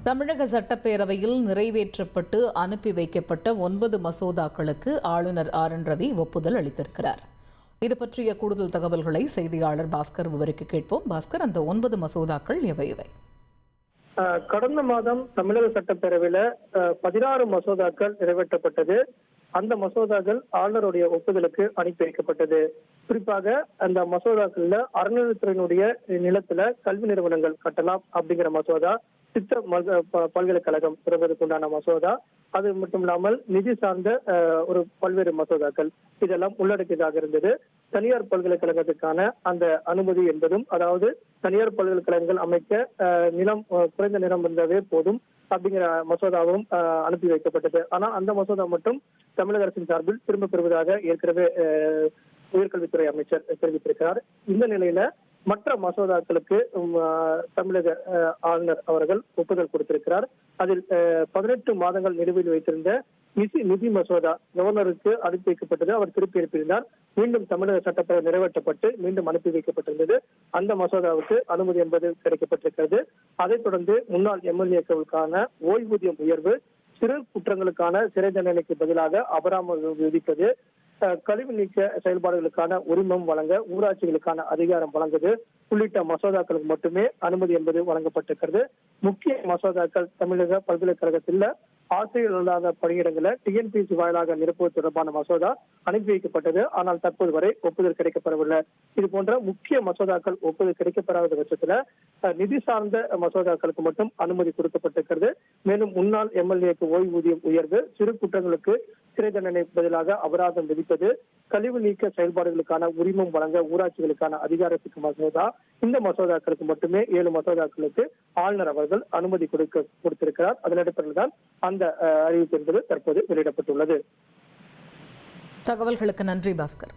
தமிழக சட்டப்பேரவையில் நிறைவேற்றப்பட்டு அனுப்பி வைக்கப்பட்ட 9 மசோதாக்களுக்கு ஆளுநர் ஆர் என் ரவி ஒப்புதல் அளித்திருக்கிறார். இது பற்றிய கூடுதல் தகவல்களை செய்தியாளர் பாஸ்கர் விவரிக்க கேட்போம். பாஸ்கர், அந்த 9 மசோதாக்கள் எவை? கடந்த மாதம் தமிழக சட்டப்பேரவையில 16 மசோதாக்கள் நிறைவேற்றப்பட்டது. அந்த மசோதாக்கள் ஆளுநருடைய ஒப்புதலுக்கு அனுப்பி வைக்கப்பட்டது. குறிப்பாக அந்த மசோதாக்கள்ல அறநிலையத்துறையினுடைய நிலத்துல கல்வி நிறுவனங்கள் கட்டலாம் அப்படிங்கிற மசோதா, சித்த பல்கலைக்கழகம் பெறுவதற்குண்டான மசோதா, அது மட்டும் இல்லாமல் நிதி சார்ந்த ஒரு பல்வேறு மசோதாக்கள் இதெல்லாம் உள்ளடக்கியதாக இருந்தது. தனியார் பல்கலைக்கழகத்துக்கான அந்த அனுமதி என்பதும், அதாவது தனியார் பல்கலைக்கழகங்கள் அமைக்க நிலம் குறைந்த நிலம் இருந்தாவே போதும் அப்படிங்கிற மசோதாவும் அனுப்பி வைக்கப்பட்டது. ஆனா அந்த மசோதா மட்டும் தமிழக அரசின் சார்பில் திரும்ப பெறுவதாக ஏற்கனவே உயர்கல்வித்துறை அமைச்சர் தெரிவித்திருக்கிறார். இந்த நிலையில மற்ற மசோதாக்களுக்கு தமிழக ஆளுநர் அவர்கள் ஒப்புதல் கொடுத்திருக்கிறார். அதில் 18 மாதங்கள் நிலுவையில் வைத்திருந்த நிதி மசோதா கவர்னருக்கு அனுப்பி வைக்கப்பட்டது. அவர் திருப்பி அனுப்பியிருந்தார். மீண்டும் தமிழக சட்டப்பேரவை நிறைவேற்றப்பட்டு மீண்டும் அனுப்பி வைக்கப்பட்டிருந்தது. அந்த மசோதாவுக்கு அனுமதி என்பது கிடைக்கப்பட்டிருக்கிறது. அதைத் தொடர்ந்து முன்னாள் எம்எல்ஏக்களுக்கான ஓய்வூதியம் உயர்வு, சிறு குற்றங்களுக்கான சிறை தண்டனைக்கு பதிலாக அபராதம் விதிப்பது, கழிவு நீக்க செயல்பாடுகளுக்கான உரிமம் வழங்க ஊராட்சிகளுக்கான அதிகாரம் வழங்குவது உள்ளிட்ட மசோதாக்களுக்கு மட்டுமே அனுமதி என்பது வழங்கப்பட்டிருக்கிறது. முக்கிய மசோதாக்கள் தமிழக பல்கலைக்கழகத்தில் ஆசிரியர் அல்லாத பணியிடங்களை டிஎன்பிசி வாயிலாக நிரப்புவது தொடர்பான மசோதா அனுப்பி வைக்கப்பட்டது. ஆனால் தற்போது வரை ஒப்புதல் கிடைக்கப்பெறவில்லை. இது போன்ற முக்கிய மசோதாக்கள் ஒப்புதல் கிடைக்கப்பெறாத பட்சத்துல நிதி சார்ந்த மசோதாக்களுக்கு மட்டும் அனுமதி கொடுக்கப்பட்டிருக்கிறது. மேலும் முன்னாள் எம்எல்ஏக்கு ஓய்வூதியம் உயர்வு, சிறு குற்றங்களுக்கு சிறை தண்டனை பதிலாக அபராதம் விதிப்பது, கழிவு நீக்க செயல்பாடுகளுக்கான உரிமம் வழங்க ஊராட்சிகளுக்கான அதிகாரத்துக்கு மசோதா, இந்த மசோதாக்களுக்கு மட்டுமே 7 மசோதாக்களுக்கு ஆளுநர் அவர்கள் அனுமதி கொடுத்திருக்கிறார். அதன் அடிப்படையில் தான் அந்த அறிவிப்பு என்பது தற்போது வெளியிடப்பட்டுள்ளது. தகவல்களுக்கு நன்றி பாஸ்கர்.